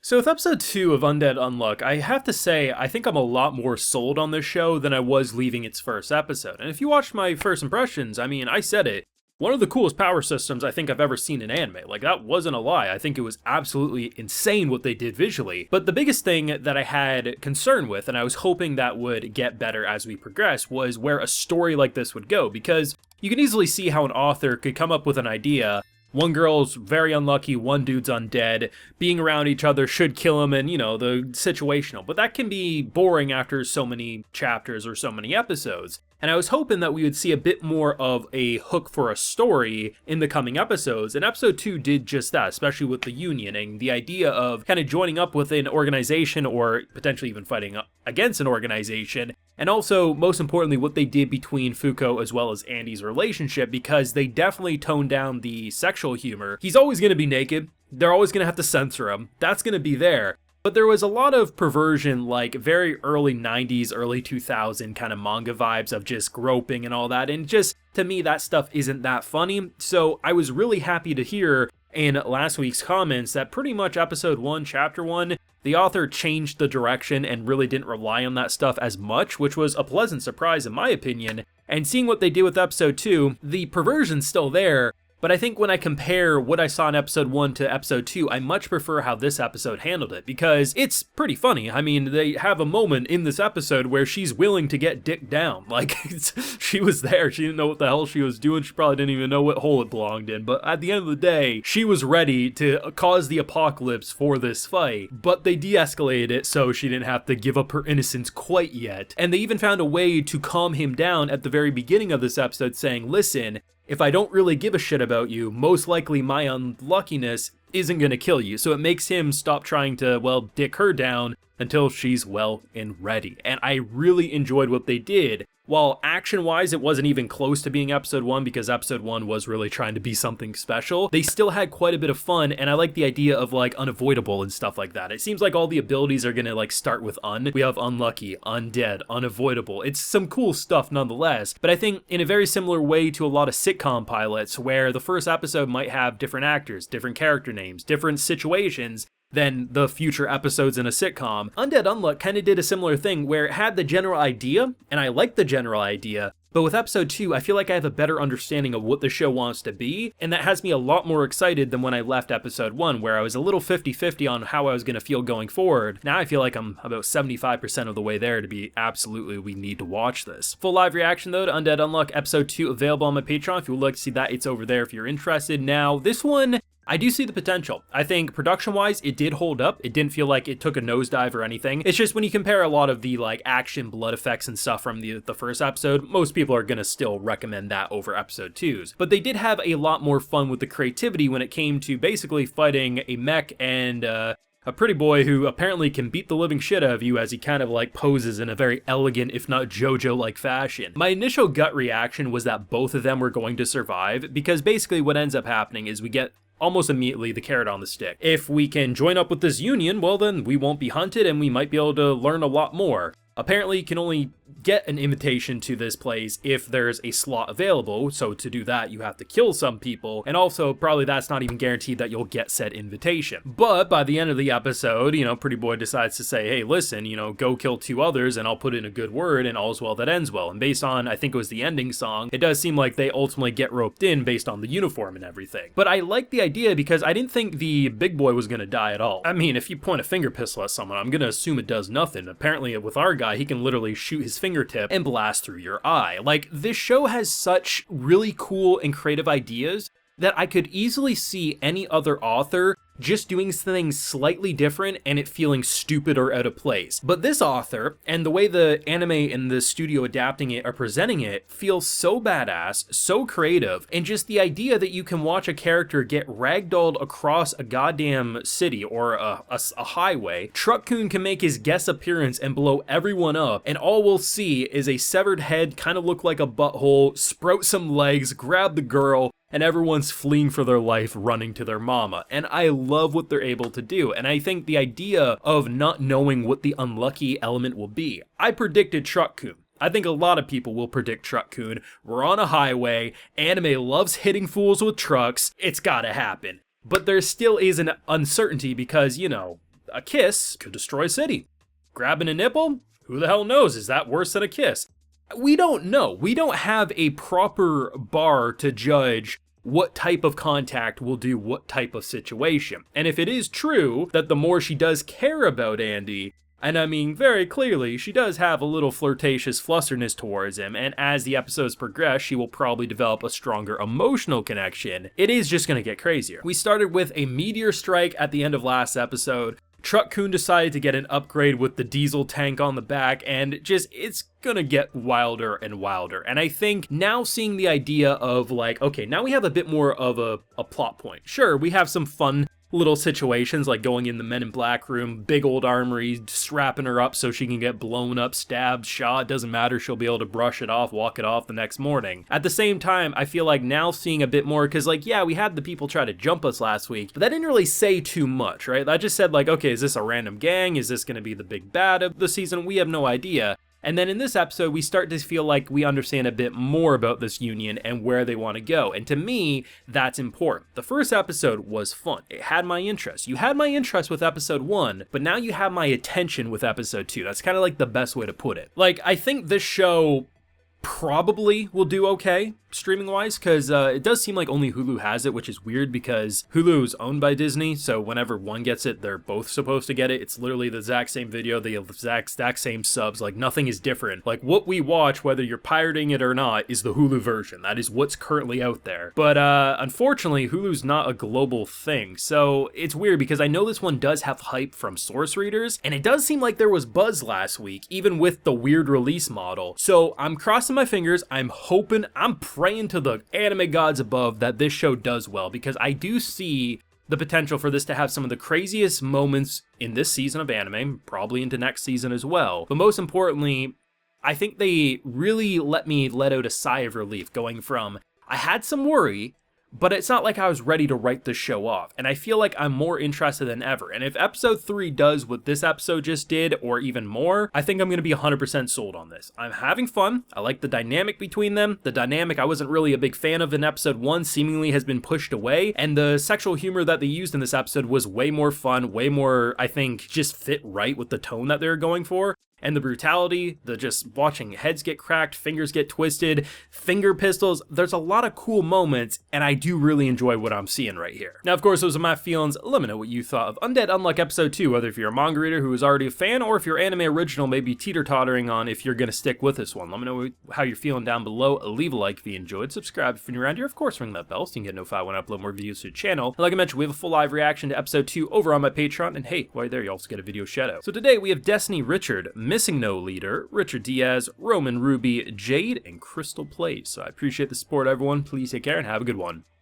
So with episode 2 of Undead Unluck, I have to say, I think I'm a lot more sold on this show than I was leaving its first episode. And if you watched my first impressions, I mean, I said it. One of the coolest power systems I think I've ever seen in anime. Like, that wasn't a lie. I think it was absolutely insane what they did visually. But the biggest thing that I had concern with, and I was hoping that would get better as we progress, was where a story like this would go. Because you can easily see how an author could come up with an idea. One girl's very unlucky, one dude's undead, being around each other should kill him, and, you know, the situational. But that can be boring after so many chapters or so many episodes. And I was hoping that we would see a bit more of a hook for a story in the coming episodes, and episode 2 did just that, especially with the Union, and the idea of kind of joining up with an organization, or potentially even fighting against an organization, and also, most importantly, what they did between Fuko as well as Andy's relationship, because they definitely toned down the sexual humor. He's always going to be naked, they're always going to have to censor him, that's going to be there. But there was a lot of perversion, like very early 90s, early 2000 kind of manga vibes of just groping and all that, and just, to me, that stuff isn't that funny. So I was really happy to hear in last week's comments that pretty much episode 1, chapter 1, the author changed the direction and really didn't rely on that stuff as much, which was a pleasant surprise in my opinion. And seeing what they did with episode 2, the perversion's still there, but I think when I compare what I saw in episode 1 to episode 2, I much prefer how this episode handled it, because it's pretty funny. I mean, they have a moment in this episode where she's willing to get dicked down. Like, she was there, she didn't know what the hell she was doing, she probably didn't even know what hole it belonged in, but at the end of the day, she was ready to cause the apocalypse for this fight, but they de-escalated it so she didn't have to give up her innocence quite yet. And they even found a way to calm him down at the very beginning of this episode, saying, listen, if I don't really give a shit about you, most likely my unluckiness isn't gonna kill you. So it makes him stop trying to, well, dick her down until she's well and ready. And I really enjoyed what they did. While action-wise, it wasn't even close to being episode 1 because episode 1 was really trying to be something special, they still had quite a bit of fun, and I like the idea of, like, unavoidable and stuff like that. It seems like all the abilities are gonna, like, start with un. We have unlucky, undead, unavoidable. It's some cool stuff nonetheless, but I think in a very similar way to a lot of sitcom pilots, where the first episode might have different actors, different character names, different situations, than the future episodes in a sitcom. Undead Unluck kind of did a similar thing where it had the general idea, and I like the general idea, but with episode 2, I feel like I have a better understanding of what the show wants to be, and that has me a lot more excited than when I left episode 1, where I was a little 50-50 on how I was going to feel going forward. Now I feel like I'm about 75% of the way there to be absolutely, we need to watch this. Full live reaction though to Undead Unluck episode 2 available on my Patreon. If you would like to see that, it's over there if you're interested. Now, this one, I do see the potential. I think production-wise, it did hold up. It didn't feel like it took a nosedive or anything. It's just when you compare a lot of the like action, blood effects and stuff from the first episode, most people are gonna still recommend that over episode 2's. But they did have a lot more fun with the creativity when it came to basically fighting a mech and a pretty boy who apparently can beat the living shit out of you as he kind of like poses in a very elegant, if not JoJo-like fashion. My initial gut reaction was that both of them were going to survive, because basically what ends up happening is we get almost immediately the carrot on the stick. If we can join up with this union, well then we won't be hunted and we might be able to learn a lot more. Apparently you can only get an invitation to this place if there's a slot available, so to do that you have to kill some people, and also probably that's not even guaranteed that you'll get said invitation. But by the end of the episode, you know, Pretty Boy decides to say, hey listen, you know, go kill 2 others and I'll put in a good word and all's well that ends well. And based on, I think it was the ending song, it does seem like they ultimately get roped in based on the uniform and everything. But I like the idea because I didn't think the big boy was gonna die at all. I mean, if you point a finger pistol at someone, I'm gonna assume it does nothing. Apparently with our guy, he can literally shoot his fingertip and blast through your eye. Like, this show has such really cool and creative ideas that I could easily see any other author just doing things slightly different and it feeling stupid or out of place. But this author, and the way the anime and the studio adapting it are presenting it, feels so badass, so creative, and just the idea that you can watch a character get ragdolled across a goddamn city or a highway, Truck-kun can make his guest appearance and blow everyone up, and all we'll see is a severed head kind of look like a butthole, sprout some legs, grab the girl, and everyone's fleeing for their life, running to their mama. And I love what they're able to do. And I think the idea of not knowing what the unlucky element will be. I predicted Truck-kun. I think a lot of people will predict Truck-kun. We're on a highway, anime loves hitting fools with trucks, it's gotta happen. But there still is an uncertainty because, you know, A kiss could destroy a city. Grabbing a nipple? Who the hell knows? Is that worse than a kiss? We don't know. We don't have a proper bar to judge what type of contact will do what type of situation. And if it is true that the more she does care about Andy, and I mean very clearly, she does have a little flirtatious flusserness towards him, and as the episodes progress, she will probably develop a stronger emotional connection. It is just gonna get crazier. We started with a meteor strike at the end of last episode. Truck-kun decided to get an upgrade with the diesel tank on the back, and just, it's gonna get wilder and wilder. And I think now seeing the idea of like, okay, now we have a bit more of a plot point. Sure, we have some fun little situations like going in the Men in Black room, big old armory, strapping her up so she can get blown up, stabbed, shot, doesn't matter, she'll be able to brush it off, walk it off the next morning. At the same time, I feel like now seeing a bit more, because like, yeah, we had the people try to jump us last week, but that didn't really say too much, right? That just said like, okay, is this a random gang? Is this gonna be the big bad of the season? We have no idea. And then in this episode, we start to feel like we understand a bit more about this union and where they want to go. And to me, that's important. The first episode was fun. It had my interest. You had my interest with episode 1, but now you have my attention with episode 2. That's kind of like the best way to put it. Like, I think this show probably will do okay streaming wise, because it does seem like only Hulu has it, which is weird because Hulu is owned by Disney, so whenever one gets it, they're both supposed to get it. It's literally the exact same video, the exact same subs, like nothing is different. Like what we watch, whether you're pirating it or not, is the Hulu version. That is what's currently out there. But unfortunately, Hulu's not a global thing, so it's weird because I know this one does have hype from source readers, and it does seem like there was buzz last week, even with the weird release model. So I'm crossing my fingers, I'm hoping, I'm praying to the anime gods above that this show does well, because I do see the potential for this to have some of the craziest moments in this season of anime, probably into next season as well. But most importantly, I think they really let me let out a sigh of relief, going from, I had some worry, but it's not like I was ready to write this show off, and I feel like I'm more interested than ever. And if episode 3 does what this episode just did, or even more, I think I'm going to be 100% sold on this. I'm having fun. I like the dynamic between them. The dynamic I wasn't really a big fan of in episode 1 seemingly has been pushed away, and the sexual humor that they used in this episode was way more fun, way more, I think, just fit right with the tone that they were going for. And the brutality, the just watching heads get cracked, fingers get twisted, finger pistols, there's a lot of cool moments, and I do really enjoy what I'm seeing right here. Now, of course, those are my feelings. Let me know what you thought of Undead Unluck Episode 2, whether if you're a manga reader who is already a fan, or if your anime original may be teeter-tottering on if you're going to stick with this one. Let me know how you're feeling down below. Leave a like if you enjoyed, subscribe if you're new around here, of course ring that bell so you can get notified when I upload more videos to the channel. And like I mentioned, we have a full live reaction to Episode 2 over on my Patreon, and hey, while you're there, you also get a video shout-out. So today we have Destiny Richard, Missing No Leader, Richard Diaz, Roman Ruby, Jade, and Crystal Place. So I appreciate the support, everyone. Please take care and have a good one.